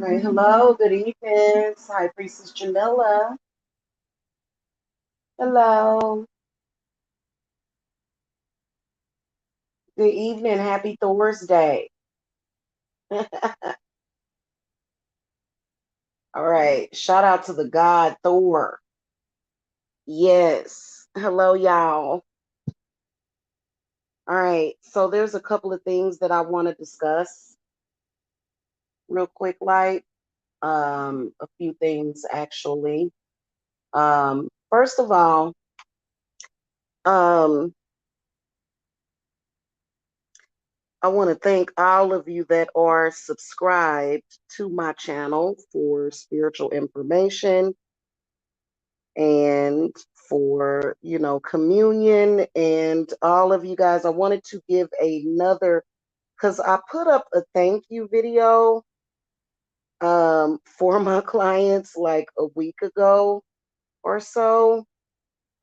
Okay, hello, good evening. Hi, Priestess Jamila. Hello, good evening. Happy Thursday. All right, shout out to the god Thor. Yes, hello, y'all. All right, so there's a couple of things that I want to discuss real quick, a few things actually. First of all, um, I want to thank all of you that are subscribed to my channel for spiritual information and for, communion and all of you guys. I wanted to give another, because I put up a thank you video for my clients like a week ago or so,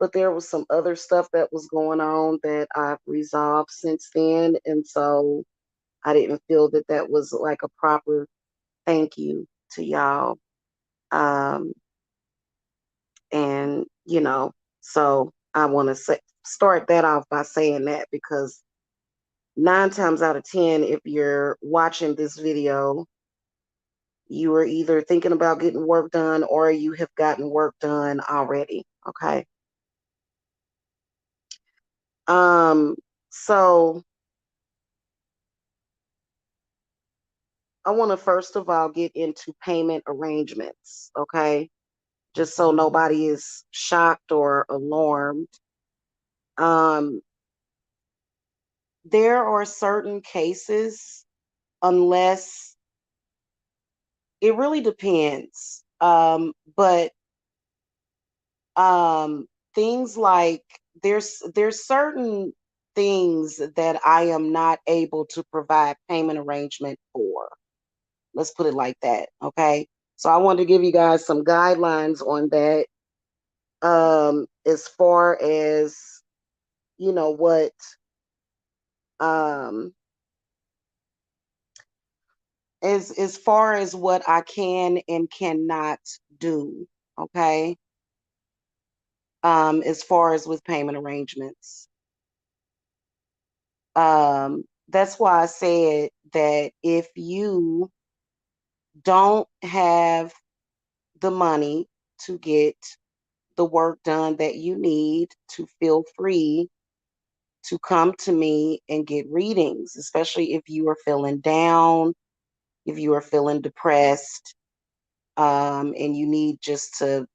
but there was some other stuff that was going on that I've resolved since then. And so I didn't feel that that was like a proper thank you to y'all. Um, and, so I want to start that off by saying that because 9 times out of 10, if you're watching this video, you are either thinking about getting work done or you have gotten work done already. Okay. Um, so I want to first of all get into payment arrangements. Okay. Just so nobody is shocked or alarmed. Um, there are certain cases, unless it really depends. But things like there's certain things that I am not able to provide payment arrangement for. Let's put it like that. Okay. So I wanted to give you guys some guidelines on that. As far as what um as far as what I can and cannot do, okay? As far as with payment arrangements. That's why I said that if you don't have the money to get the work done that you need, to feel free to come to me and get readings, especially if you are feeling down, if you are feeling depressed, and you need just to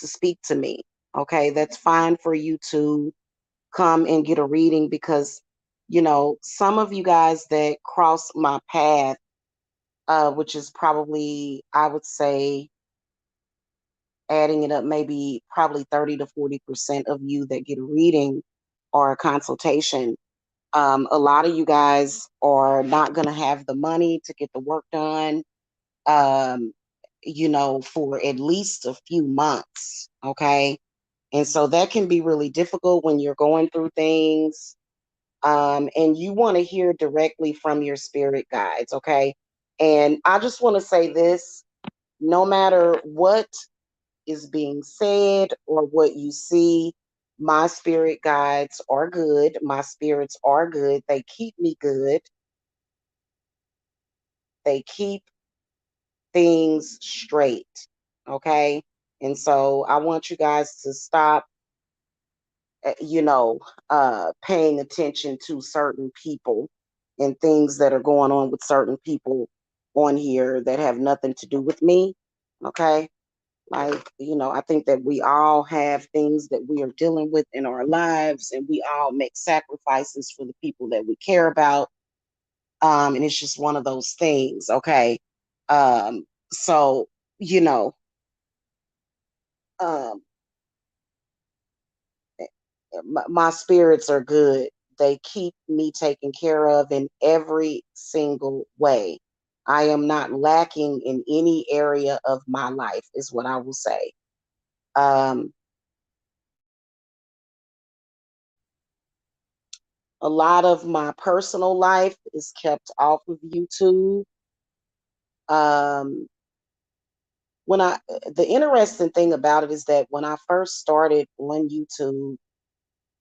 speak to me. Okay, that's fine for you to come and get a reading because, some of you guys that cross my path, which is probably, I would say, adding it up, maybe probably 30 to 40% of you that get a reading or a consultation. A lot of you guys are not going to have the money to get the work done. Um, for at least a few months. Okay. And so that can be really difficult when you're going through things. And you want to hear directly from your spirit guides. Okay. And I just want to say this, no matter what is being said or what you see, my spirit guides are good. My spirits are good. They keep me good. They keep things straight. Okay. And so I want you guys to stop, paying attention to certain people and things that are going on with certain people on here that have nothing to do with me. Okay. Like, I think that we all have things that we are dealing with in our lives and we all make sacrifices for the people that we care about. And it's just one of those things. Okay. So, you know, um, my spirits are good. They keep me taken care of in every single way. I am not lacking in any area of my life, is what I will say. Um, a lot of my personal life is kept off of YouTube. Um, when the interesting thing about it is that when I first started on YouTube,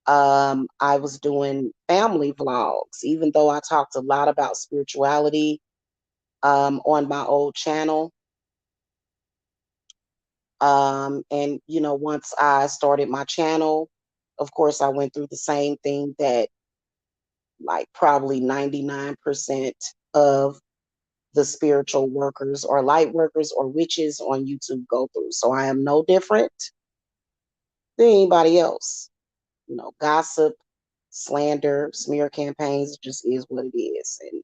I was doing family vlogs, even though I talked a lot about spirituality on my old channel. And once I started my channel, of course, I went through the same thing that like probably 99% of the spiritual workers or light workers or witches on YouTube go through. So I am no different than anybody else. Gossip, slander, smear campaigns, it just is what it is. And,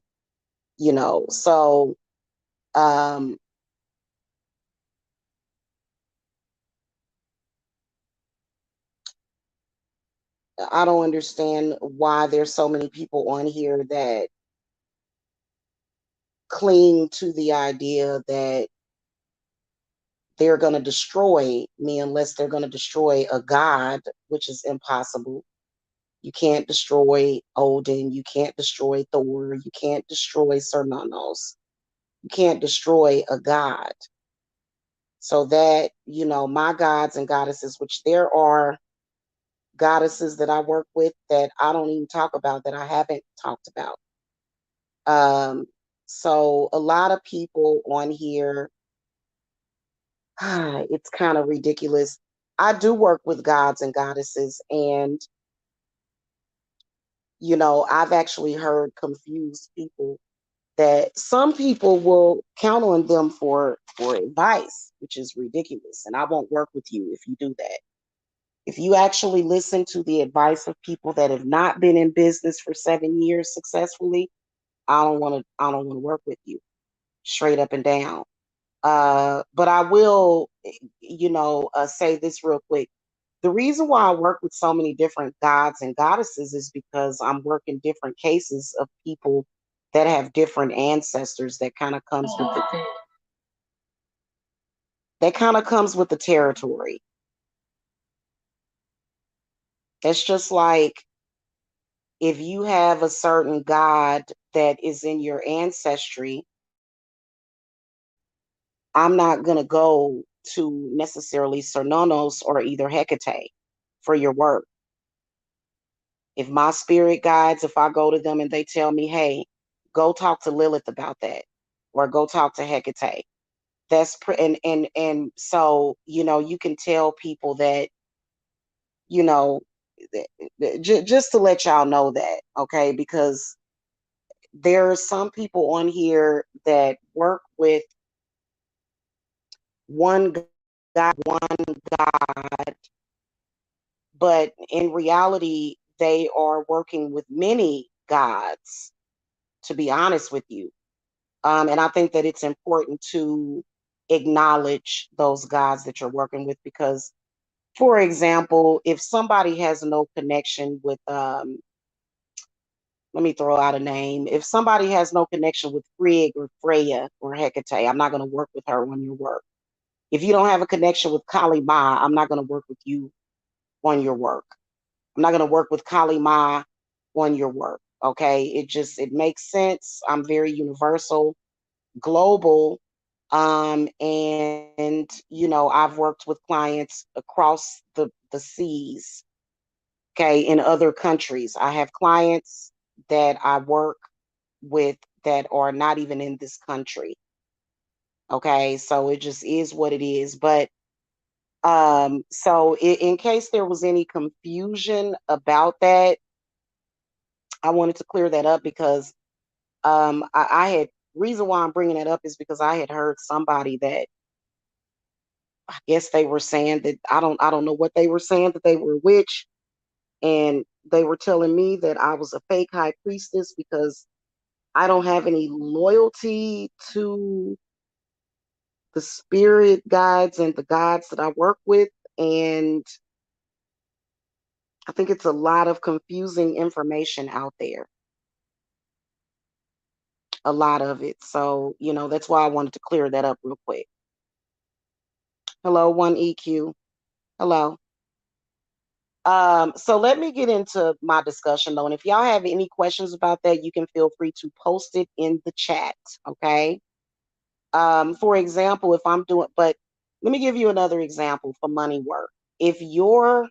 so um, I don't understand why there's so many people on here that cling to the idea that they're going to destroy me unless they're going to destroy a god, which is impossible. You can't destroy Odin. You can't destroy Thor. You can't destroy Cernanos. You can't destroy a god. So that, my gods and goddesses, which there are goddesses that I work with that I don't even talk about, that I haven't talked about. So a lot of people on here, it's kind of ridiculous. I do work with gods and goddesses, and I've actually heard confused people that some people will count on them for advice, which is ridiculous. And I won't work with you if you do that. If you actually listen to the advice of people that have not been in business for 7 years successfully, I don't want to work with you, straight up and down. But I will, say this real quick. The reason why I work with so many different gods and goddesses is because I'm working different cases of people that have different ancestors that kind of comes with the territory. It's just like if you have a certain god that is in your ancestry, I'm not going to go to necessarily Cernonos or either Hecate for your work. If my spirit guides, if I go to them and they tell me, hey, go talk to Lilith about that, or go talk to Hecate. And so, you can tell people that, you know, just to let y'all know that, okay? Because there are some people on here that work with one God, but in reality, they are working with many gods, to be honest with you. And I think that it's important to acknowledge those gods that you're working with because, for example, if somebody has no connection with, let me throw out a name. If somebody has no connection with Frigg or Freya or Hecate, I'm not going to work with her on your work. If you don't have a connection with Kali Ma, I'm not going to work with you on your work. I'm not going to work with Kali Ma on your work. Okay. It makes sense. I'm very universal, global. And I've worked with clients across the seas, okay, in other countries. I have clients that I work with that are not even in this country. Okay, so it just is what it is. But so in case there was any confusion about that, I wanted to clear that up because I had reason why I'm bringing it up is because I had heard somebody that I guess they were saying that I don't know what they were saying, that they were a witch, and they were telling me that I was a fake high priestess because I don't have any loyalty to the spirit guides and the gods that I work with. And I think it's a lot of confusing information out there, a lot of it. So, that's why I wanted to clear that up real quick. Hello, 1EQ. Hello. So let me get into my discussion though. And if y'all have any questions about that, you can feel free to post it in the chat. Okay. For example, if I'm doing, but let me give you another example for money work. If you're,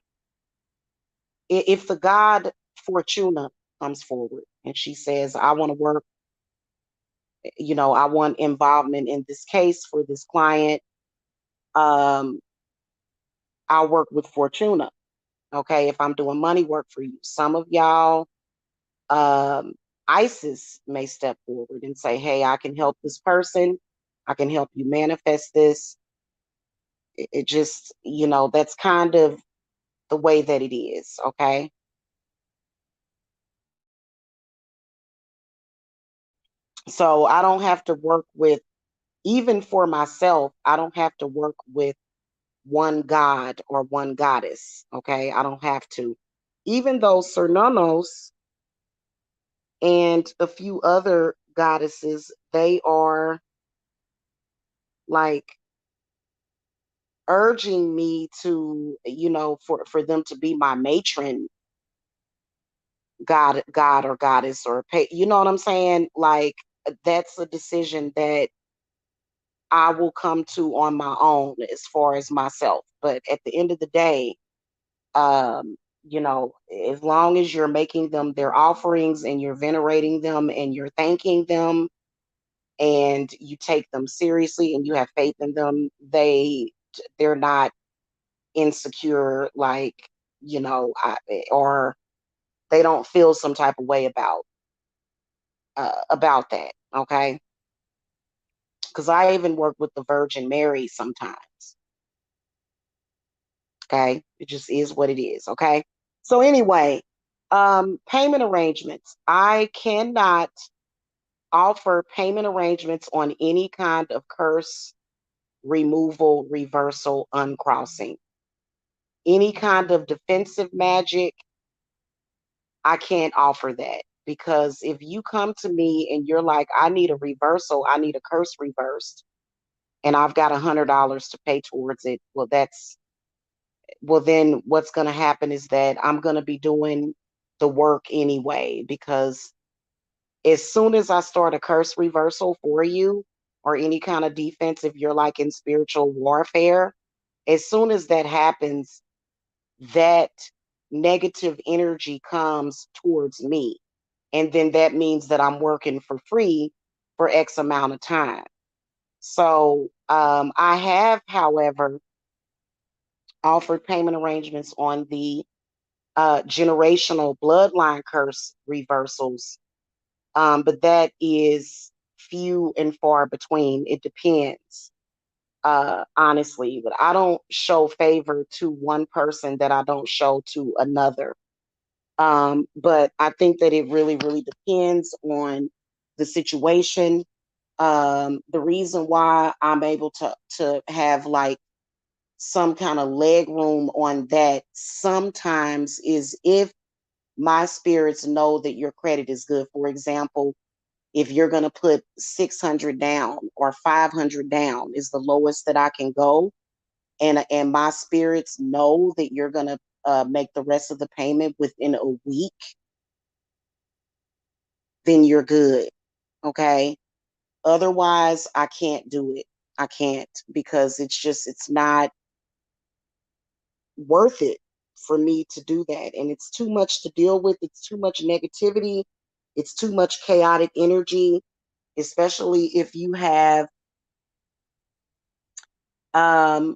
if the god Fortuna comes forward and she says, I want to work, I want involvement in this case for this client, um, I'll work with Fortuna. Okay, if I'm doing money work for you, some of y'all, um, ISIS may step forward and say, hey, I can help this person. I can help you manifest this. It just, that's kind of the way that it is. Okay. So I don't have to work with, even for myself, I don't have to work with one god or one goddess. Okay. I don't have to. Even though Cernunos and a few other goddesses, they are like urging me to, for them to be my matron god or goddess or pay, you know what I'm saying? Like that's a decision that I will come to on my own as far as myself. But at the end of the day, um, as long as you're making them their offerings and you're venerating them and you're thanking them and you take them seriously and you have faith in them, they're not insecure, like, or they don't feel some type of way about that. Okay. Because I even work with the Virgin Mary sometimes. Okay. It just is what it is. Okay. So anyway, payment arrangements. I cannot offer payment arrangements on any kind of curse, removal, reversal, uncrossing. Any kind of defensive magic, I can't offer that. Because if you come to me and you're like, I need a reversal, I need a curse reversed, and I've got $100 to pay towards it, well, then what's going to happen is that I'm going to be doing the work anyway, because as soon as I start a curse reversal for you or any kind of defense, if you're like in spiritual warfare, as soon as that happens, that negative energy comes towards me. And then that means that I'm working for free for X amount of time. So I have, however, offered payment arrangements on the generational bloodline curse reversals, but that is few and far between. It depends, honestly. But I don't show favor to one person that I don't show to another. But I think that it really, really depends on the situation. The reason why I'm able to have like some kind of leg room on that sometimes is if my spirits know that your credit is good. For example, if you're going to put 600 down or 500 down is the lowest that I can go, and my spirits know that you're going to make the rest of the payment within a week, then you're good. Okay. Otherwise, I can't do it. I can't, because it's not worth it for me to do that. And it's too much to deal with. It's too much negativity. It's too much chaotic energy, especially if you have, a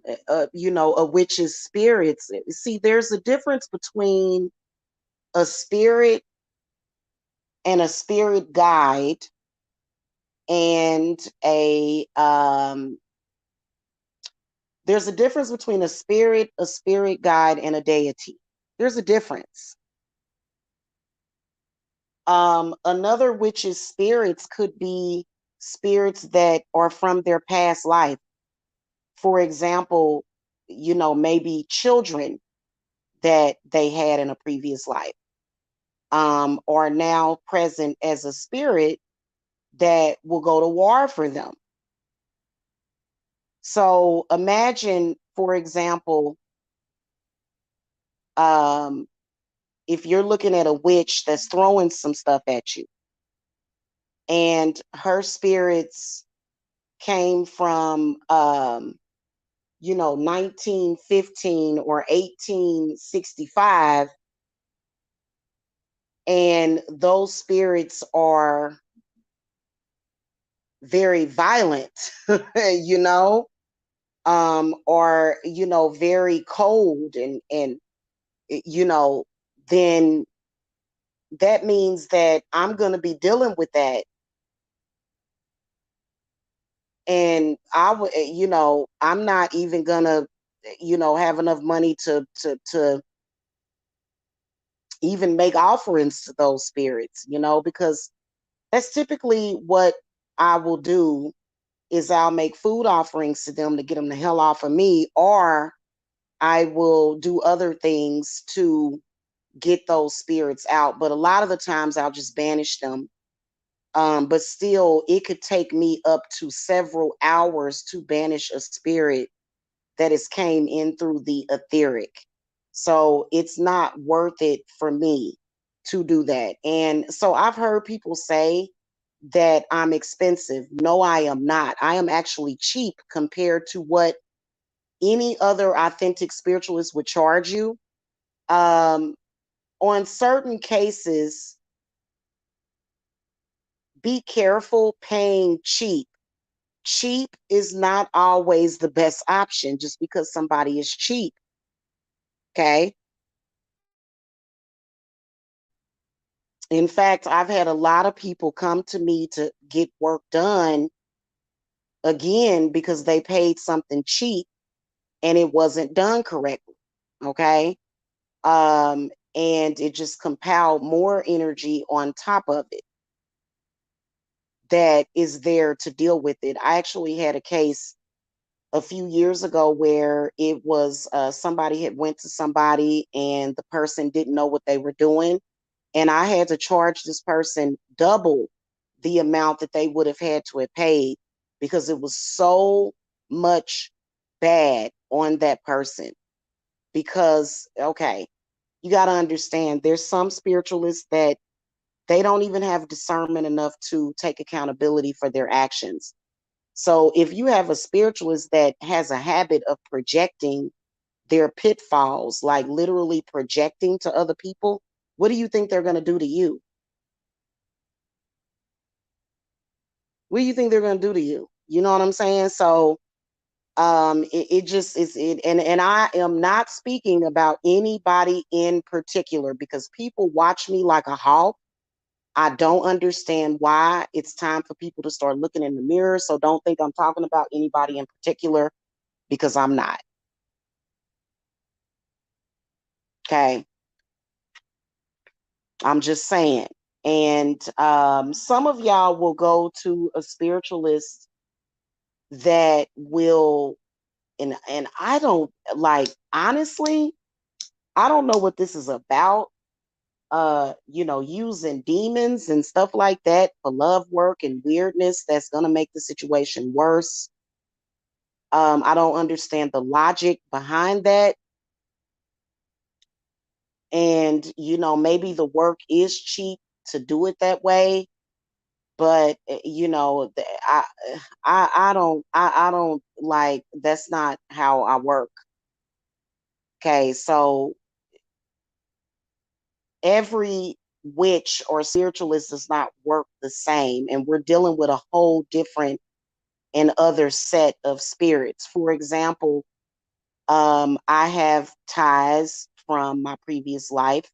witch's spirits. See, there's a difference between a spirit and a spirit guide and there's a difference between a spirit guide, and a deity. There's a difference. Another witch's spirits could be spirits that are from their past life. For example, maybe children that they had in a previous life, are now present as a spirit that will go to war for them. So imagine, for example, um, if you're looking at a witch that's throwing some stuff at you, and her spirits came from 1915 or 1865, and those spirits are very violent, you know, or very cold, and then that means that I'm going to be dealing with that. And I would, I'm not even gonna, have enough money to even make offerings to those spirits, because that's typically what I will do is I'll make food offerings to them to get them the hell off of me, or I will do other things to get those spirits out. But a lot of the times I'll just banish them. But still, it could take me up to several hours to banish a spirit that has came in through the etheric. So it's not worth it for me to do that. And so I've heard people say that I'm expensive. No, I am not. I am actually cheap compared to what any other authentic spiritualist would charge you. Um, on certain cases, be careful paying cheap. Cheap is not always the best option just because somebody is cheap. Okay. In fact, I've had a lot of people come to me to get work done again because they paid something cheap and it wasn't done correctly. Okay. And it just compiled more energy on top of it that is there to deal with it. I actually had a case a few years ago where it was somebody had went to somebody and the person didn't know what they were doing, and I had to charge this person double the amount that they would have had to have paid because it was so much bad on that person. Because okay, you got to understand there's some spiritualists that they don't even have discernment enough to take accountability for their actions. So if you have a spiritualist that has a habit of projecting their pitfalls, like literally projecting to other people, what do you think they're going to do to you? What do you think they're going to do to you? You know what I'm saying? So it just is it, and I am not speaking about anybody in particular because people watch me like a hawk. I don't understand why it's time for people to start looking in the mirror. So don't think I'm talking about anybody in particular because I'm not. Okay. I'm just saying. And some of y'all will go to a spiritualist that will, and I don't like, honestly, I don't know what this is about. Using demons and stuff like that for love work and weirdness that's gonna make the situation worse. I don't understand the logic behind that. And maybe the work is cheap to do it that way, but I don't like, that's not how I work. Okay, so every witch or spiritualist does not work the same, and we're dealing with a whole different and other set of spirits. For example, I have ties from my previous life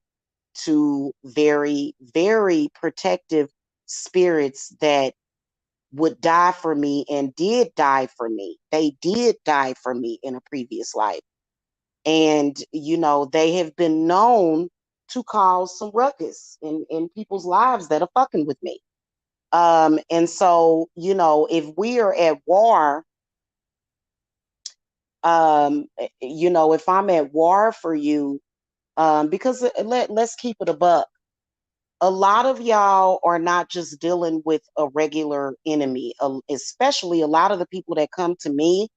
to very, very protective spirits that would die for me and did die for me. They did die for me in a previous life. And, they have been known to cause some ruckus in people's lives that are fucking with me. And so, if we are at war, if I'm at war for you, because let's keep it a buck. A lot of y'all are not just dealing with a regular enemy, especially a lot of the people that come to me.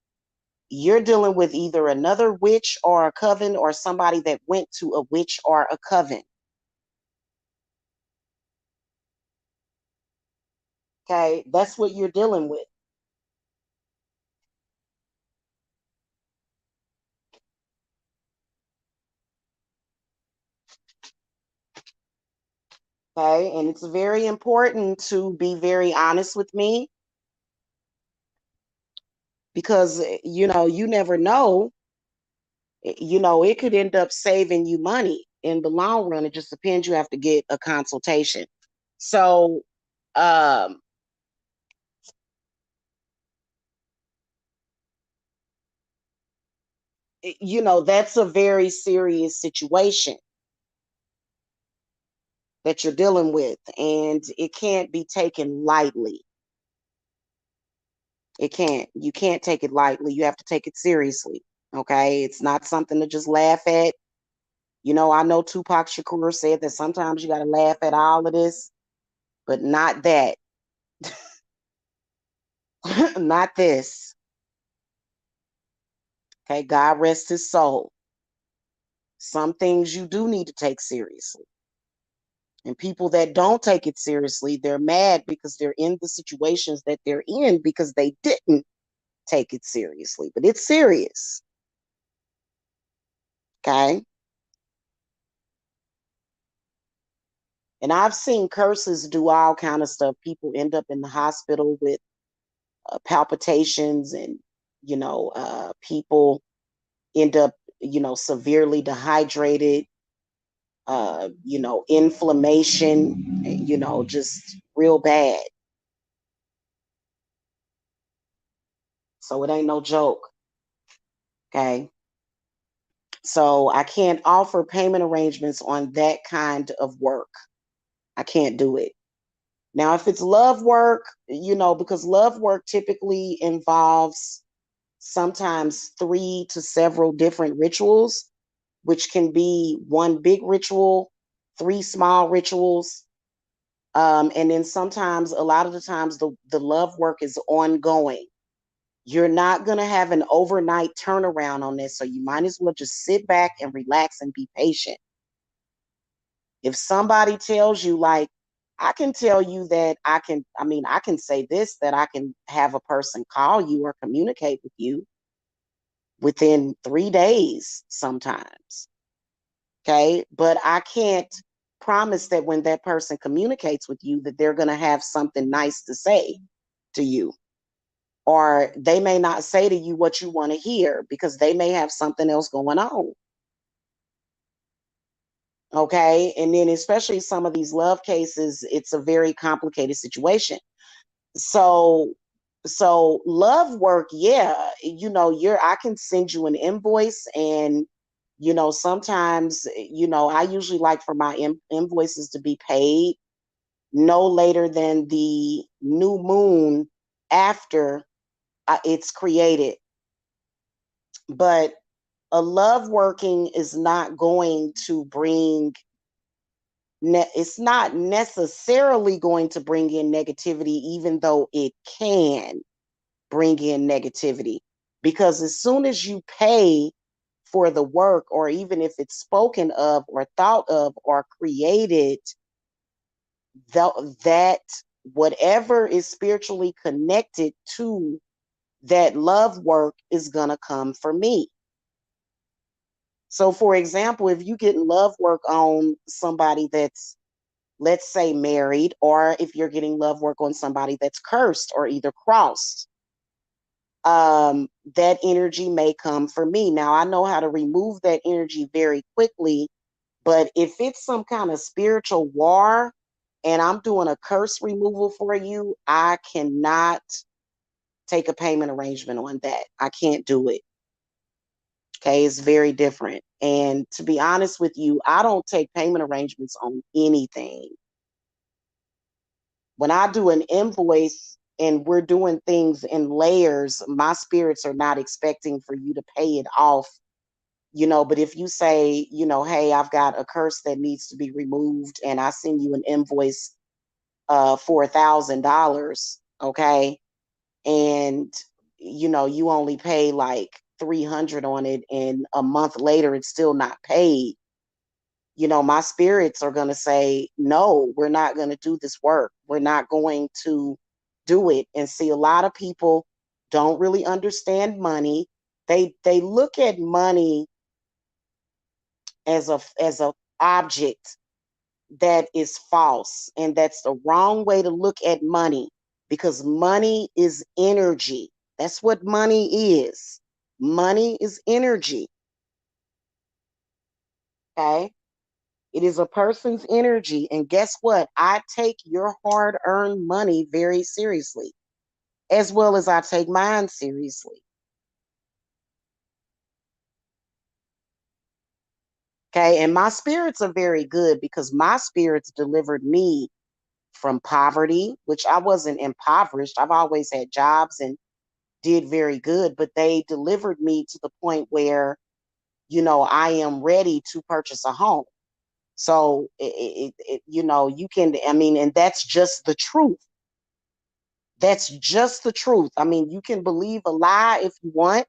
You're dealing with either another witch or a coven or somebody that went to a witch or a coven. Okay, that's what you're dealing with. Okay. And it's very important to be very honest with me because, you never know. It could end up saving you money in the long run. It just depends. You have to get a consultation. So, um, that's a very serious situation that you're dealing with, and it can't be taken lightly. It can't. You can't take it lightly. You have to take it seriously. Okay. It's not something to just laugh at. I know Tupac Shakur said that sometimes you got to laugh at all of this, but not that. Not this. Okay. God rest his soul. Some things you do need to take seriously. And people that don't take it seriously, they're mad because they're in the situations that they're in because they didn't take it seriously. But it's serious. Okay. And I've seen curses do all kind of stuff. People end up in the hospital with palpitations, and people end up severely dehydrated, inflammation, just real bad. So it ain't no joke. Okay. So I can't offer payment arrangements on that kind of work. I can't do it. Now, if it's love work, because love work typically involves sometimes three to several different rituals, which can be one big ritual, three small rituals. And then sometimes, a lot of the times, the love work is ongoing. You're not going to have an overnight turnaround on this. So you might as well just sit back and relax and be patient. If somebody tells you, like, I can tell you that I can say this, that I can have a person call you or communicate with you within 3 days sometimes. Okay. But I can't promise that when that person communicates with you that they're going to have something nice to say to you. Or they may not say to you what you want to hear because they may have something else going on. Okay. And then, especially some of these love cases, it's a very complicated situation. So, love work, yeah, I can send you an invoice, and, sometimes, I usually like for my invoices to be paid no later than the new moon after it's created. But a love working is not going to bring it's not necessarily going to bring in negativity, even though it can bring in negativity. Because as soon as you pay for the work, or even if it's spoken of or thought of or created, that whatever is spiritually connected to that love work is going to come for me. So, for example, if you get love work on somebody that's, let's say, married, or if you're getting love work on somebody that's cursed or either crossed, that energy may come for me. Now, I know how to remove that energy very quickly, but if it's some kind of spiritual war and I'm doing a curse removal for you, I cannot take a payment arrangement on that. I can't do it. Okay, it's very different. And to be honest with you, I don't take payment arrangements on anything. When I do an invoice and we're doing things in layers, my spirits are not expecting for you to pay it off. But if you say, hey, I've got a curse that needs to be removed, and I send you an invoice for $1,000, okay, and you only pay like 300 on it, and a month later it's still not paid, my spirits are going to say, no, we're not going to do this work. We're not going to do it. And see, a lot of people don't really understand money. They look at money as a object, that is false. And that's the wrong way to look at money, because money is energy. That's what money is. Money is energy. Okay. It is a person's energy. And guess what? I take your hard earned money very seriously, as well as I take mine seriously. Okay. And my spirits are very good because my spirits delivered me from poverty, which I wasn't impoverished. I've always had jobs and did very good, but they delivered me to the point where, I am ready to purchase a home. So, you can, I mean, and that's just the truth. That's just the truth. I mean, you can believe a lie if you want,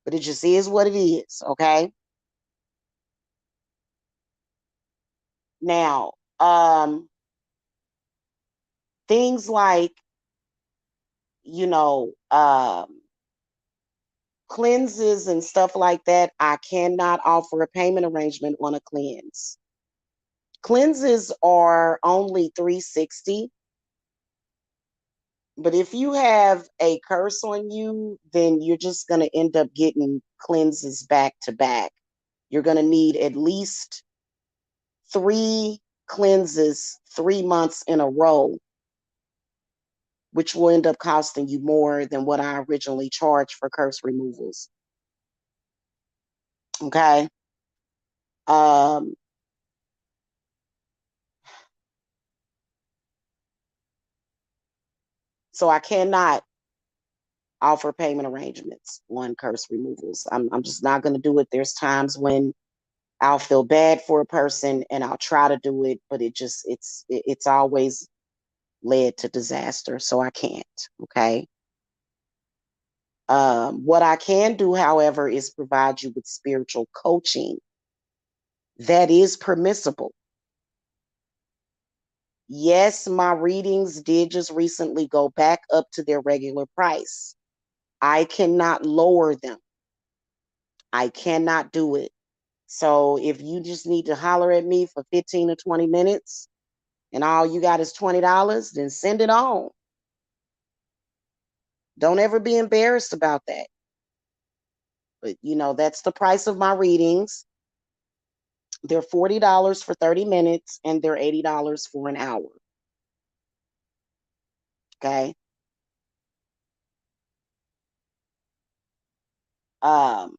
but it just is what it is. Okay. Now, things like, you know, cleanses and stuff like that, I cannot offer a payment arrangement on a cleanse. Cleanses are only 360, but if you have a curse on you, then you're just going to end up getting cleanses back to back. You're going to need at least 3 cleanses 3 months in a row, which will end up costing you more than what I originally charged for curse removals. Okay. Um, so I cannot offer payment arrangements on curse removals. I'm just not going to do it. There's times when I'll feel bad for a person and I'll try to do it, but it's always led to disaster. So I can't. Okay. What I can do, however, is provide you with spiritual coaching. That is permissible. Yes, my readings did just recently go back up to their regular price. I cannot lower them. I cannot do it. So if you just need to holler at me for 15 or 20 minutes and all you got is $20, then send it on. Don't ever be embarrassed about that. But that's the price of my readings. They're $40 for 30 minutes and they're $80 for an hour. Okay. Um,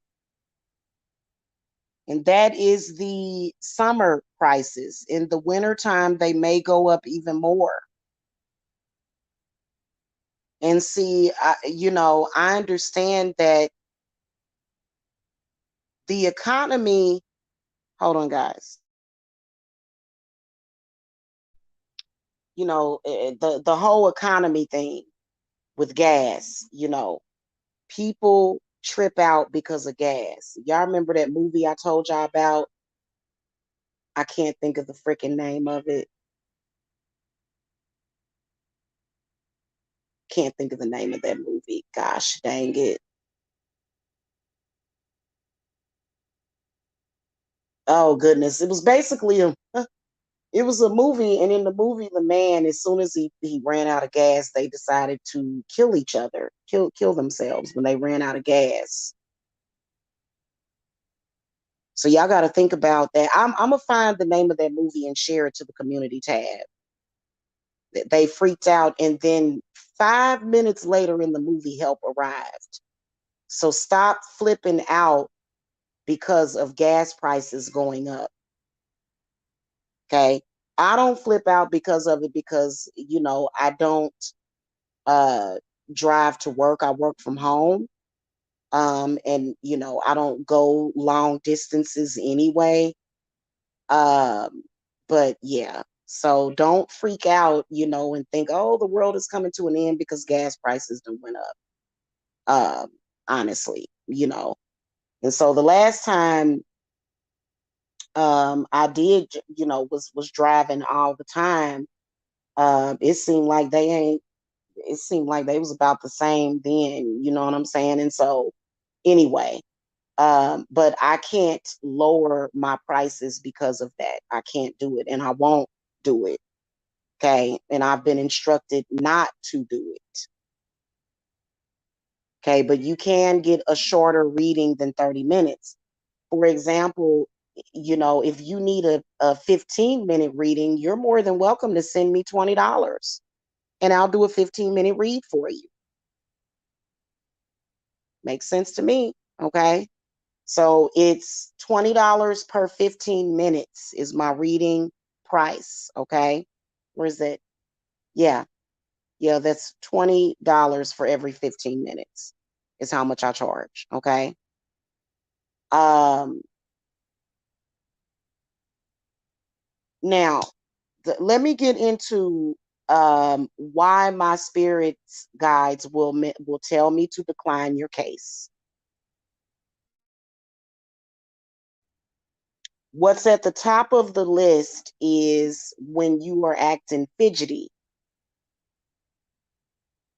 and that is the summer prices. In the wintertime, they may go up even more. And see, I understand that the economy, hold on, guys. The whole economy thing with gas, people trip out because of gas. Y'all remember that movie I told y'all about? I can't think of the freaking name of it. Can't think of the name of that movie. Gosh dang it. Oh goodness. It was basically a movie, and in the movie, the man, as soon as he ran out of gas, they decided to kill each other, kill themselves when they ran out of gas. So y'all got to think about that. I'm gonna find the name of that movie and share it to the community tab. They freaked out, and then 5 minutes later in the movie, help arrived. So stop flipping out because of gas prices going up. Okay, I don't flip out because of it because I don't uh drive to work. I work from home. And I don't go long distances anyway. But yeah, so don't freak out, and think, oh, the world is coming to an end because gas prices done went up. Honestly, And so the last time I did, was driving all the time, it seemed like it seemed like they was about the same then, you know what I'm saying? And so anyway, But I can't lower my prices because of that. I can't do it, and I won't do it. Okay. And I've been instructed not to do it. Okay. But you can get a shorter reading than 30 minutes. For example, if you need a 15-minute reading, you're more than welcome to send me $20 and I'll do a 15-minute read for you. Makes sense to me. Okay. So it's $20 per 15 minutes is my reading price. Okay. Where is it? Yeah. Yeah, that's $20 for every 15 minutes is how much I charge. Okay. Um, Now, let me get into why my spirits guides will tell me to decline your case. What's at the top of the list is when you are acting fidgety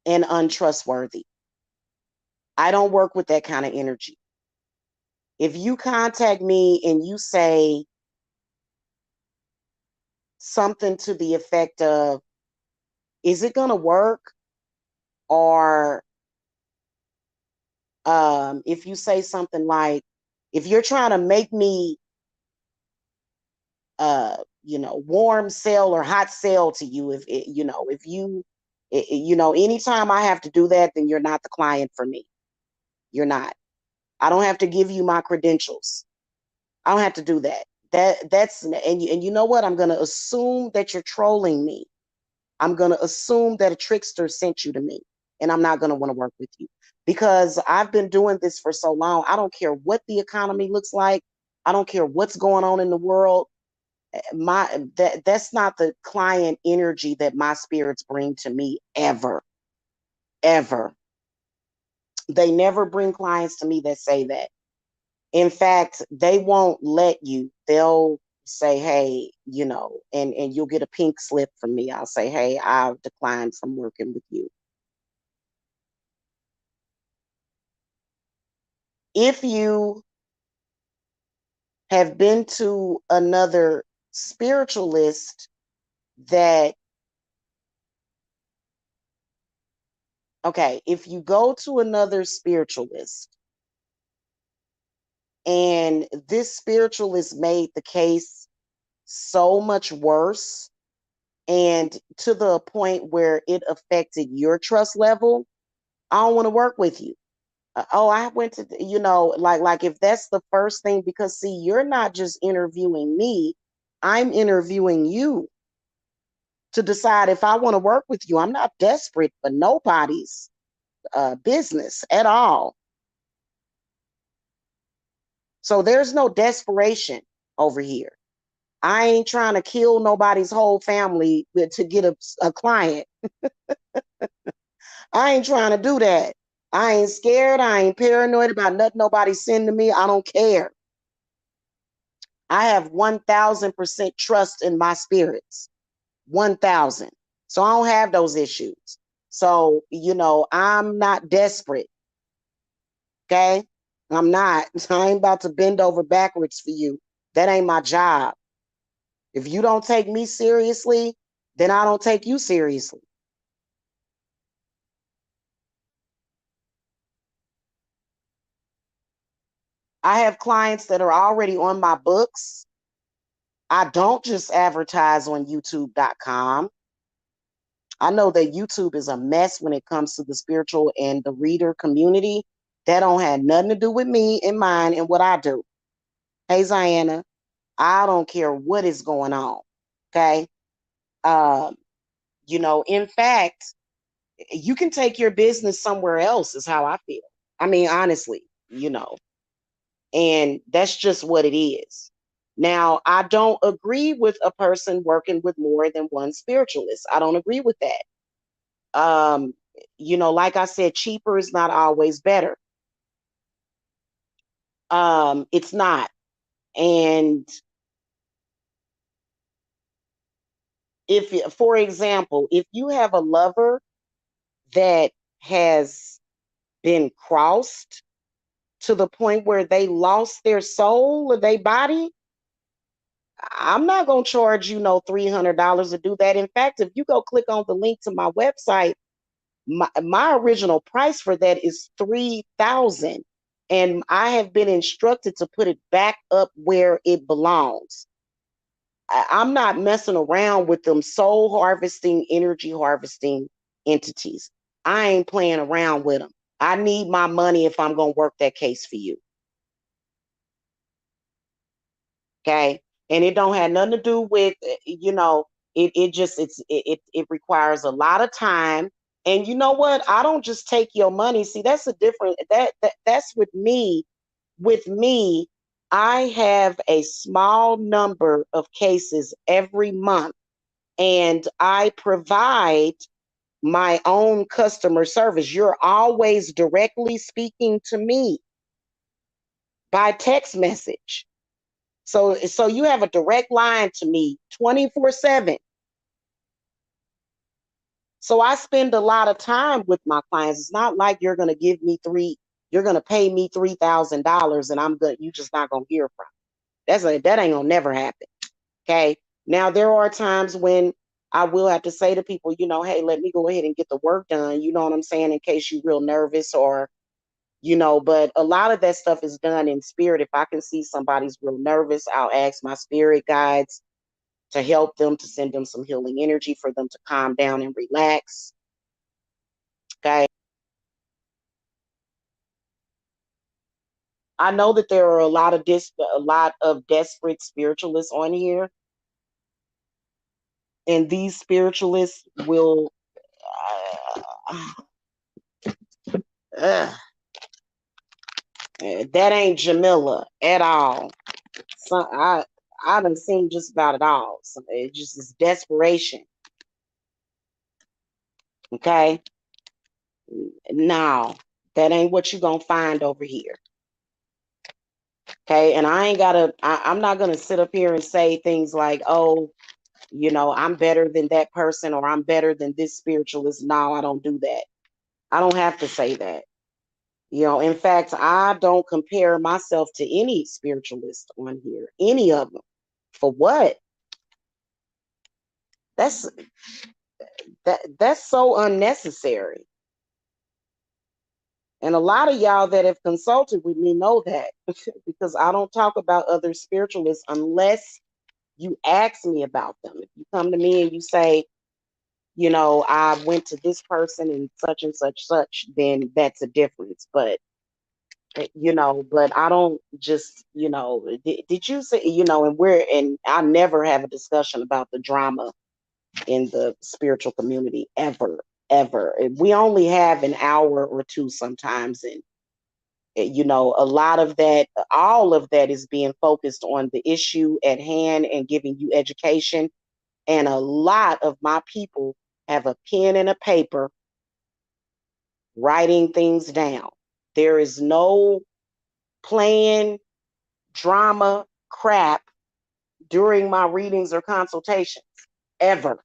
and untrustworthy. I don't work with that kind of energy. If you contact me and you say something to the effect of, is it going to work? Or if you say something like, if you're trying to make me, warm sell or hot sell to you, anytime I have to do that, then you're not the client for me. You're not. I don't have to give you my credentials. I don't have to do that. And you know what? I'm going to assume that you're trolling me. I'm going to assume that a trickster sent you to me, and I'm not going to want to work with you because I've been doing this for so long. I don't care what the economy looks like. I don't care what's going on in the world. That's not the client energy that my spirits bring to me ever, ever. They never bring clients to me that say that. In fact, they won't let you. They'll say, hey, and you'll get a pink slip from me. I'll say, hey, I've declined from working with you. If you have been to another spiritualist that, okay, if you go to another spiritualist and this spiritualist made the case so much worse and to the point where it affected your trust level, I don't want to work with you. I went to, like if that's the first thing, because see, you're not just interviewing me, I'm interviewing you to decide if I want to work with you. I'm not desperate for nobody's business at all. So there's no desperation over here. I ain't trying to kill nobody's whole family to get a client. I ain't trying to do that. I ain't scared. I ain't paranoid about nothing nobody sending me. I don't care. I have 1000% trust in my spirits. 1000. So I don't have those issues. So, I'm not desperate. Okay. I'm not. I ain't about to bend over backwards for you. That ain't my job. If you don't take me seriously, then I don't take you seriously. I have clients that are already on my books. I don't just advertise on youtube.com. I know that YouTube is a mess when it comes to the spiritual and the reader community. That don't have nothing to do with me and mine and what I do. Hey, Ziana, I don't care what is going on. Okay. Um, in fact, you can take your business somewhere else, is how I feel. I mean, honestly, and that's just what it is. Now, I don't agree with a person working with more than one spiritualist. I don't agree with that. Like I said, cheaper is not always better. It's not. And for example, if you have a lover that has been crossed, to the point where they lost their soul or their body, I'm not going to charge you no $300 to do that. In fact, if you go click on the link to my website, my original price for that is $3,000, and I have been instructed to put it back up where it belongs. I'm not messing around with them soul harvesting, energy harvesting entities. I ain't playing around with them. I need my money if I'm going to work that case for you. Okay. And it don't have nothing to do with, it just, it requires a lot of time. And you know what? I don't just take your money. See, that's a different, that's with me. With me, I have a small number of cases every month, and I provide my own customer service. You're always directly speaking to me by text message. So you have a direct line to me 24/7. So I spend a lot of time with my clients. It's not like you're going to you're going to pay me $3,000 and you just not going to hear from. That ain't going to never happen. Okay. Now there are times when I will have to say to people, hey, let me go ahead and get the work done. You know what I'm saying? In case you're real nervous or, but a lot of that stuff is done in spirit. If I can see somebody's real nervous, I'll ask my spirit guides to help them, to send them some healing energy for them to calm down and relax. Okay. I know that there are a lot of desperate spiritualists on here, and these spiritualists will uh, that ain't Jamila at all. So I done seen just about it all. So it just is desperation. Okay. No, that ain't what you gonna find over here. Okay. And I'm not gonna sit up here and say things like, oh, I'm better than that person, or I'm better than this spiritualist. No, I don't do that. I don't have to say that. In fact, I don't compare myself to any spiritualist on here, any of them. For what? That's that's so unnecessary. And a lot of y'all that have consulted with me know that because I don't talk about other spiritualists unless you ask me about them. If you come to me and you say, I went to this person and such, then that's a difference. But I don't just, did you say, and I never have a discussion about the drama in the spiritual community ever, ever. We only have an hour or two sometimes. And, a lot of that, all of that is being focused on the issue at hand and giving you education. And a lot of my people have a pen and a paper writing things down. There is no playing drama crap during my readings or consultations ever.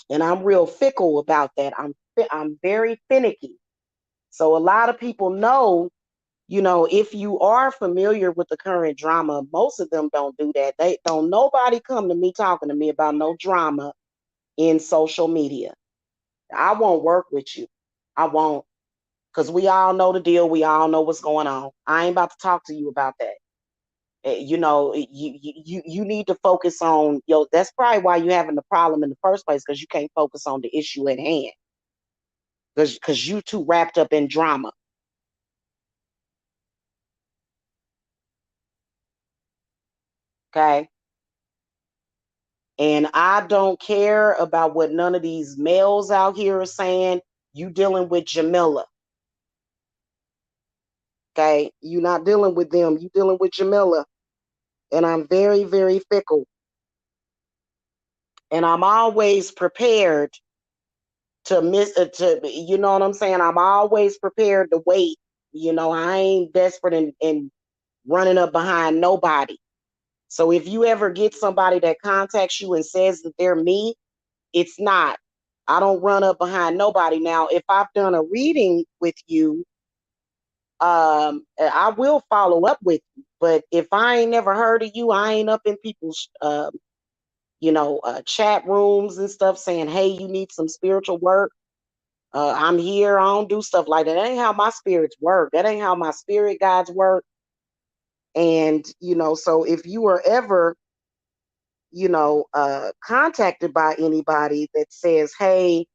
And I'm real fickle about that. I'm very finicky. So a lot of people know, if you are familiar with the current drama, most of them don't do that. They don't nobody come to me talking to me about no drama in social media. I won't work with you. I won't. Because we all know the deal. We all know what's going on. I ain't about to talk to you about that. You need to focus on, that's probably why you're having the problem in the first place, because you can't focus on the issue at hand. Because you too wrapped up in drama. Okay. And I don't care about what none of these males out here are saying. You dealing with Jamila. Okay. You're not dealing with them. You dealing with Jamila. And I'm very, very fickle. And I'm always prepared you know what I'm saying? I'm always prepared to wait. I ain't desperate and running up behind nobody. So if you ever get somebody that contacts you and says that they're me, it's not. I don't run up behind nobody. Now, if I've done a reading with you, I will follow up with you. But if I ain't never heard of you, I ain't up in people's chat rooms and stuff saying, hey, you need some spiritual work. I'm here. I don't do stuff like that. That ain't how my spirits work. That ain't how my spirit guides work. And, so if you are ever, contacted by anybody that says, hey,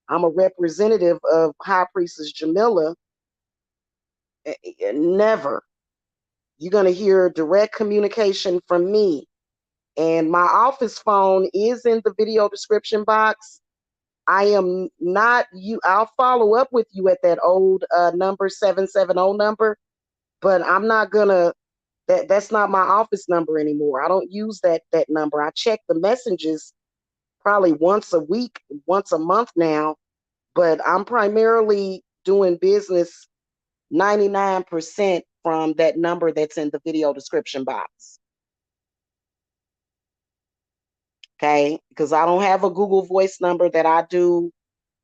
I'm a representative of High Priestess Jamila, never. You're going to hear direct communication from me. And my office phone is in the video description box. I am not you. I'll follow up with you at that old number 770 number, but I'm not gonna. That's not my office number anymore. I don't use that number. I check the messages probably once a week, once a month now, but I'm primarily doing business 99% from that number that's in the video description box. Okay, because I don't have a Google Voice number that I do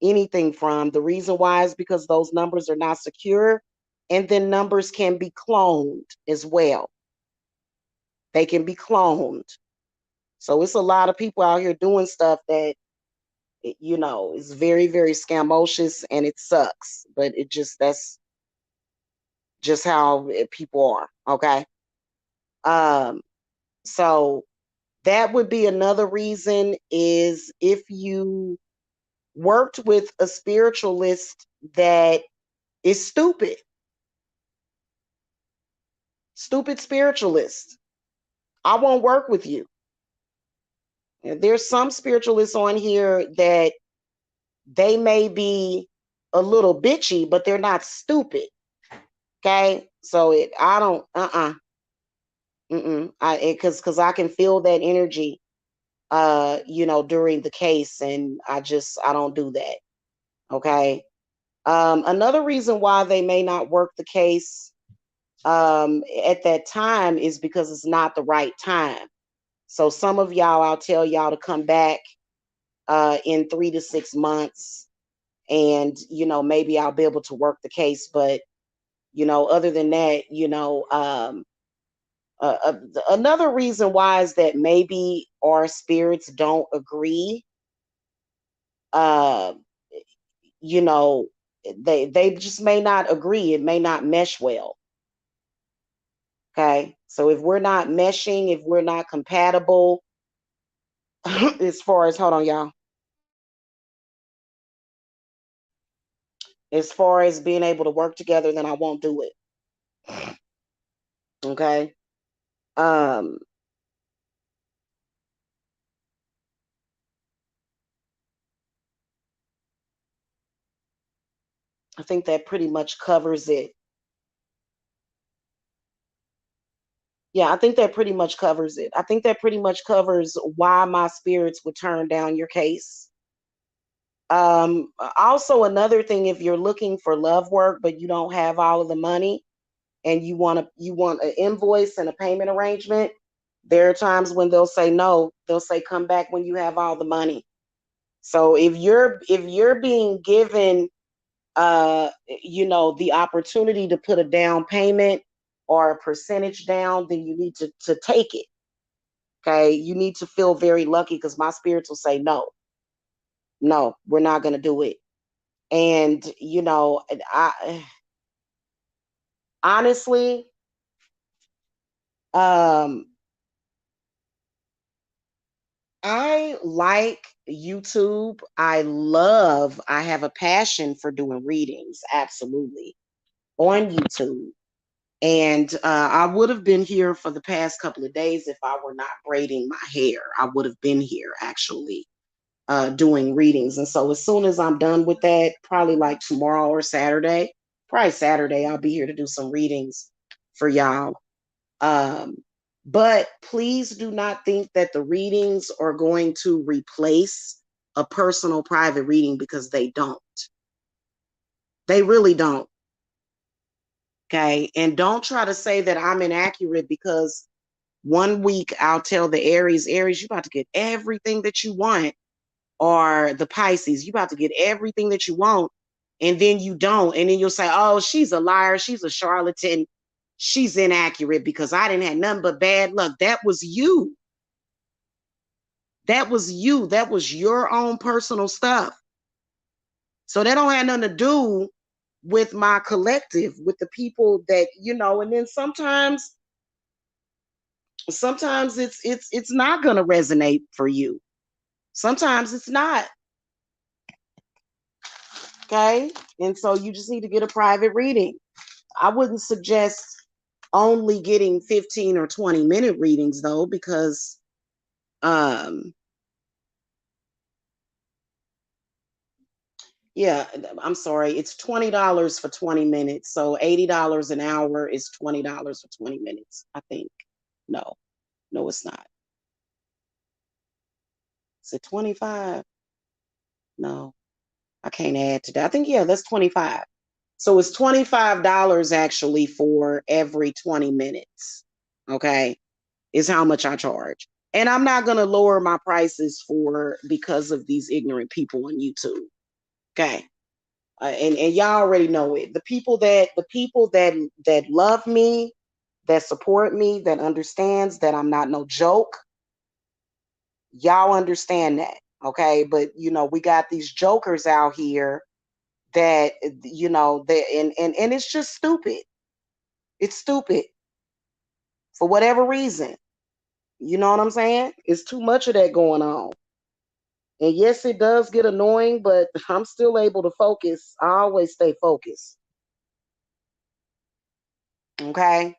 anything from. The reason why is because those numbers are not secure, and then numbers can be cloned as well. They can be cloned. So it's a lot of people out here doing stuff that, is very, very scamocious, and it sucks. But that's just how people are. Okay. So that would be another reason, is if you worked with a spiritualist that is stupid spiritualist, I won't work with you. There's some spiritualists on here that they may be a little bitchy, but they're not stupid. Okay, so I don't because I can feel that energy during the case, and I don't do that. Okay. Another reason why they may not work the case at that time is because it's not the right time. So some of y'all, I'll tell y'all to come back in 3 to 6 months, and maybe I'll be able to work the case. But other than that, another reason why is that maybe our spirits don't agree. Uh, they just may not agree. It may not mesh well. Okay, so if we're not meshing, if we're not compatible, as far as, hold on, y'all. As far as being able to work together, then I won't do it. Okay. I think that pretty much covers it. Yeah, I think that pretty much covers it. I think that pretty much covers why my spirits would turn down your case. Also, another thing, if you're looking for love work but you don't have all of the money, and you want an invoice and a payment arrangement, there are times when they'll say no. They'll say come back when you have all the money. So if you're being given the opportunity to put a down payment or a percentage down, then you need to take it. Okay, you need to feel very lucky, because my spirits will say no, we're not going to do it. And I honestly, I like YouTube. I have a passion for doing readings, absolutely, on YouTube. And I would have been here for the past couple of days if I were not braiding my hair. I would have been here actually doing readings. And so as soon as I'm done with that, probably like tomorrow or Saturday, probably Saturday, I'll be here to do some readings for y'all. But please do not think that the readings are going to replace a personal private reading, because they don't. They really don't. Okay. And don't try to say that I'm inaccurate, because one week I'll tell the Aries, you're about to get everything that you want. Or the Pisces, you're about to get everything that you want. And then you don't. And then you'll say, oh, she's a liar. She's a charlatan. She's inaccurate because I didn't have nothing but bad luck. That was you. That was you. That was your own personal stuff. So that don't have nothing to do with my collective, with the people that, and then sometimes it's not gonna resonate for you. Sometimes it's not. Okay. And so you just need to get a private reading. I wouldn't suggest only getting 15 or 20-minute readings though, because yeah, I'm sorry, it's $20 for 20 minutes. So $80 an hour is $20 for 20 minutes, I think. No, no, it's not. Is it 25? No, I can't add to that. I think, yeah, that's 25. So it's $25 actually for every 20 minutes. Okay. Is how much I charge. And I'm not going to lower my prices because of these ignorant people on YouTube. Okay. And y'all already know it. The people that love me, that support me, that understands that I'm not no joke, y'all understand that. Okay. But we got these jokers out here that, and it's just stupid. It's stupid for whatever reason. You know what I'm saying? It's too much of that going on. And yes, it does get annoying, but I'm still able to focus. I always stay focused. Okay.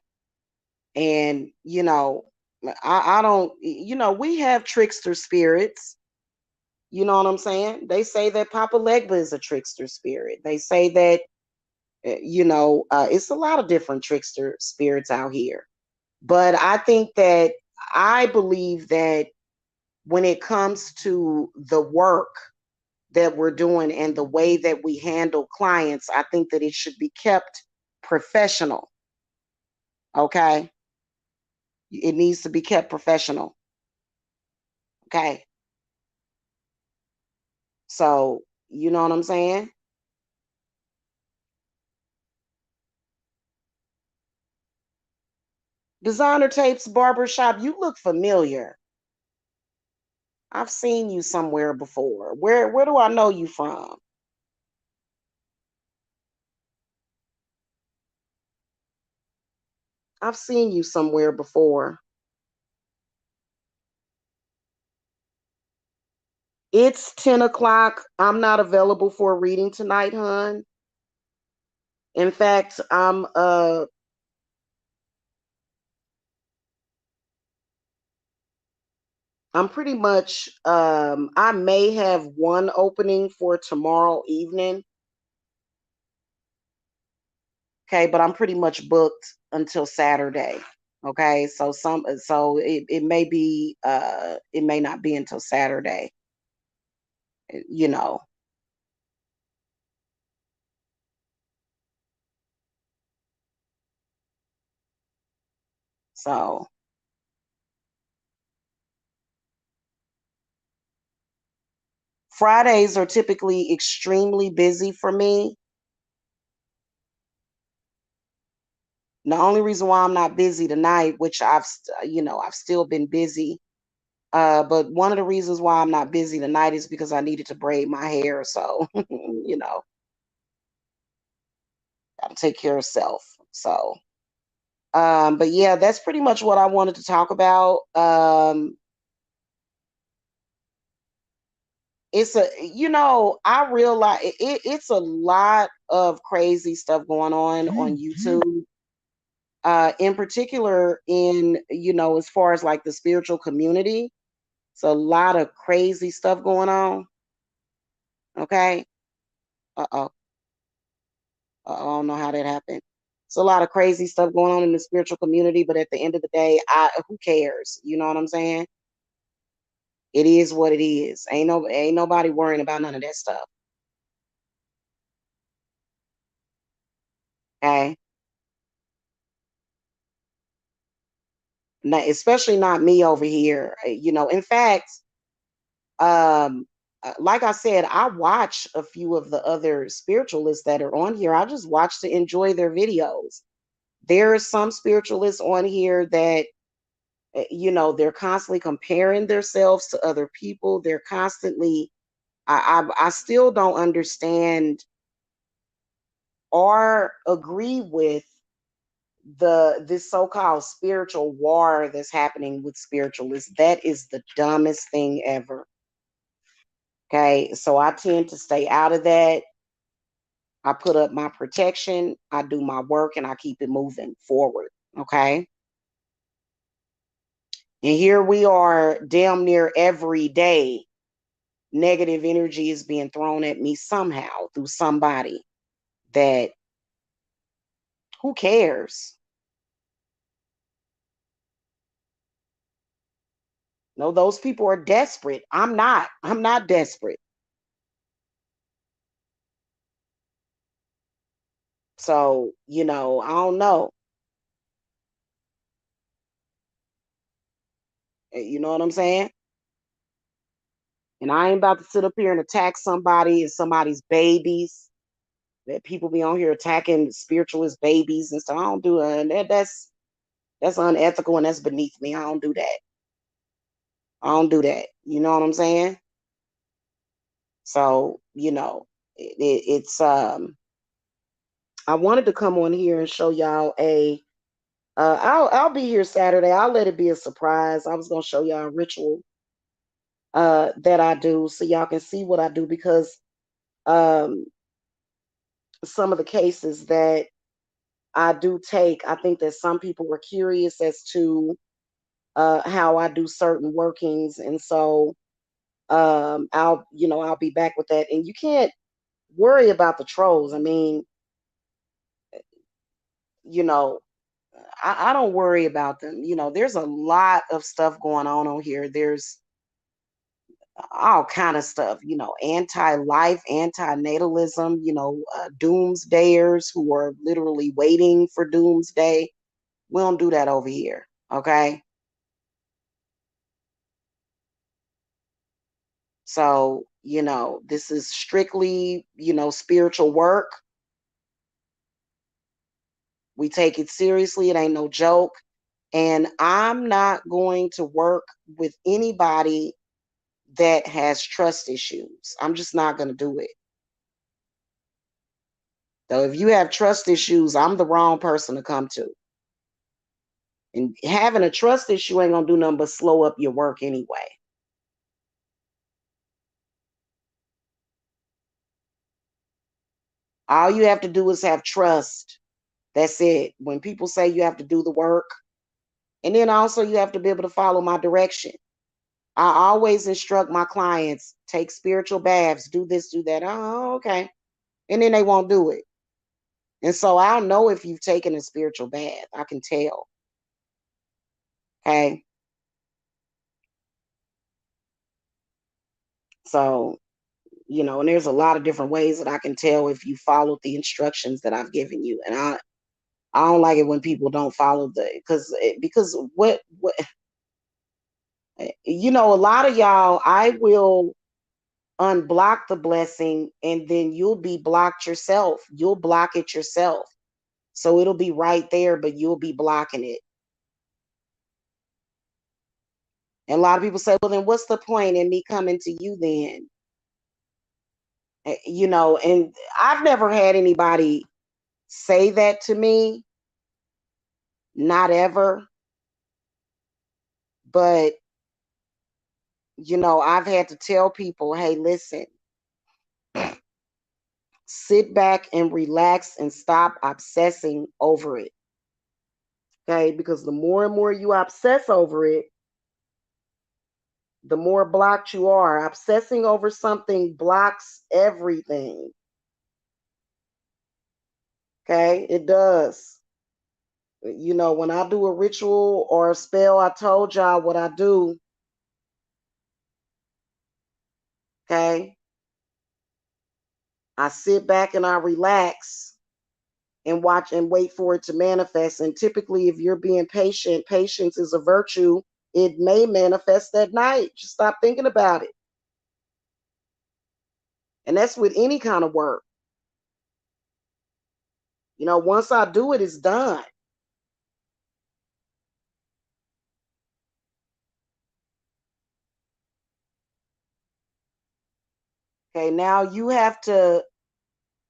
And, I don't, we have trickster spirits. You know what I'm saying? They say that Papa Legba is a trickster spirit. They say that, it's a lot of different trickster spirits out here. But I believe that when it comes to the work that we're doing and the way that we handle clients, I think that it should be kept professional. Okay. It needs to be kept professional. Okay. So, you know what I'm saying? Designer Tapes Barbershop, you look familiar. I've seen you somewhere before. Where do I know you from? I've seen you somewhere before. It's 10 o'clock. I'm not available for a reading tonight, hon. In fact, I'm pretty much I may have one opening for tomorrow evening. Okay, but I'm pretty much booked until Saturday. Okay, so it may be it may not be until Saturday, you know. So Fridays are typically extremely busy for me. The only reason why I'm not busy tonight, which I've still been busy. But one of the reasons why I'm not busy tonight is because I needed to braid my hair. So, gotta take care of self. So, but yeah, that's pretty much what I wanted to talk about. I realize it's a lot of crazy stuff going on YouTube. In particular, as far as like the spiritual community, it's a lot of crazy stuff going on. Okay. Uh-oh. I don't know how that happened. It's a lot of crazy stuff going on in the spiritual community, but at the end of the day, who cares? You know what I'm saying? It is what it is. Ain't nobody worrying about none of that stuff. Okay. Not, especially not me over here. In fact, um, like I said, I watch a few of the other spiritualists that are on here. I just watch to enjoy their videos. There are some spiritualists on here that, they're constantly comparing themselves to other people. They're constantly, I still don't understand or agree with this so-called spiritual war that's happening with spiritualists. That is the dumbest thing ever. Okay, so I tend to stay out of that. I put up my protection, I do my work, and I keep it moving forward. Okay. And here we are, damn near every day, negative energy is being thrown at me somehow through somebody that, who cares? No, those people are desperate. I'm not. I'm not desperate. So, I don't know. You know what I'm saying? And I ain't about to sit up here and attack somebody and somebody's babies. That people be on here attacking spiritualist babies and stuff. I don't do it. That's unethical and that's beneath me. I don't do that. I don't do that. You know what I'm saying? So, it's I wanted to come on here and show y'all a I'll be here Saturday. I'll let it be a surprise. I was gonna show y'all a ritual that I do so y'all can see what I do, because um some of the cases that I do take, I think that some people were curious as to how I do certain workings. And so I'll be back with that. And you can't worry about the trolls. I mean, you know, I don't worry about them. There's a lot of stuff going on here. There's all kind of stuff, anti-life, anti-natalism, doomsdayers who are literally waiting for doomsday. We don't do that over here. Okay. So, this is strictly, spiritual work. We take it seriously. It ain't no joke. And I'm not going to work with anybody that has trust issues. I'm just not going to do it. So if you have trust issues, I'm the wrong person to come to. And having a trust issue ain't going to do nothing but slow up your work anyway. All you have to do is have trust. That's it. When people say you have to do the work, and then also you have to be able to follow my direction. I always instruct my clients, take spiritual baths, do this, do that. Oh, okay. And then they won't do it. And so I'll know if you've taken a spiritual bath. I can tell. Okay. So, and there's a lot of different ways that I can tell if you followed the instructions that I've given you. And I don't like it when people don't follow because what a lot of y'all, I will unblock the blessing and then you'll be blocked yourself. You'll block it yourself. So it'll be right there, but you'll be blocking it. And a lot of people say, well, then what's the point in me coming to you then? And I've never had anybody say that to me, not ever. But, I've had to tell people, hey, listen, sit back and relax and stop obsessing over it. Okay, because the more and more you obsess over it, the more blocked you are. Obsessing over something blocks everything. Okay, it does. When I do a ritual or a spell, I told y'all what I do. Okay, I sit back and I relax and watch and wait for it to manifest. And typically, if you're being patient, patience is a virtue. It may manifest that night. Just stop thinking about it. And that's with any kind of work. Once I do it, it's done. Okay, now you have to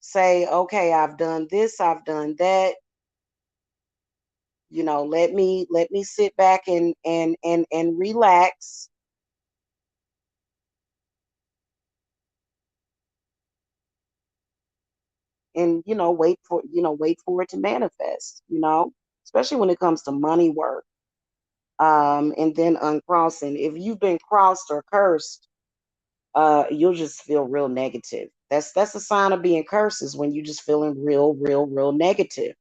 say, okay, I've done this, I've done that. Let me sit back and relax, and wait for it to manifest, especially when it comes to money work. And then uncrossing. If you've been crossed or cursed, you'll just feel real negative. That's a sign of being cursed, is when you just feeling real, real, real negative.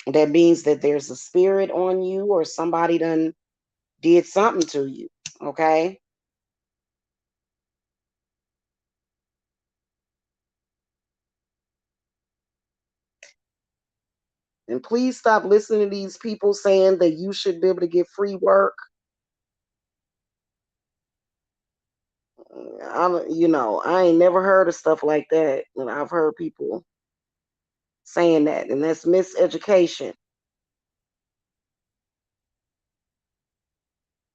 That means that there's a spirit on you, or somebody done did something to you. Okay. And please stop listening to these people saying that you should be able to get free work. I ain't never heard of stuff like that. And I've heard people saying that, and that's miseducation.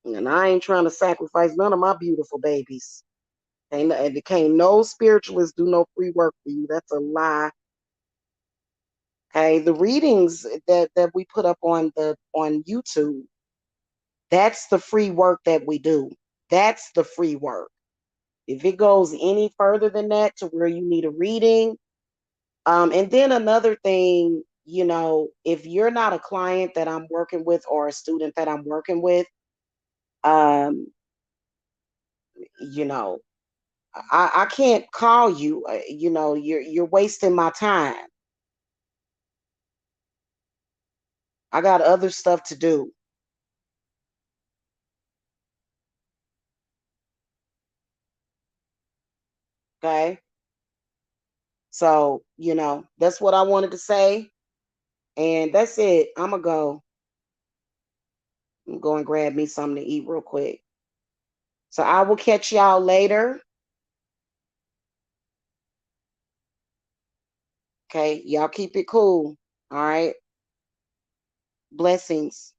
And I ain't trying to sacrifice none of my beautiful babies. And it can't no spiritualist do no free work for you. That's a lie. Okay, the readings that we put up on YouTube, that's the free work that we do. That's the free work. If it goes any further than that, to where you need a reading, and then another thing, if you're not a client that I'm working with, or a student that I'm working with, um, you know, I can't call you. You're wasting my time. I got other stuff to do. Okay. So, that's what I wanted to say. And that's it. I'm going to grab me something to eat real quick. So I will catch y'all later. Okay. Y'all keep it cool. All right. Blessings.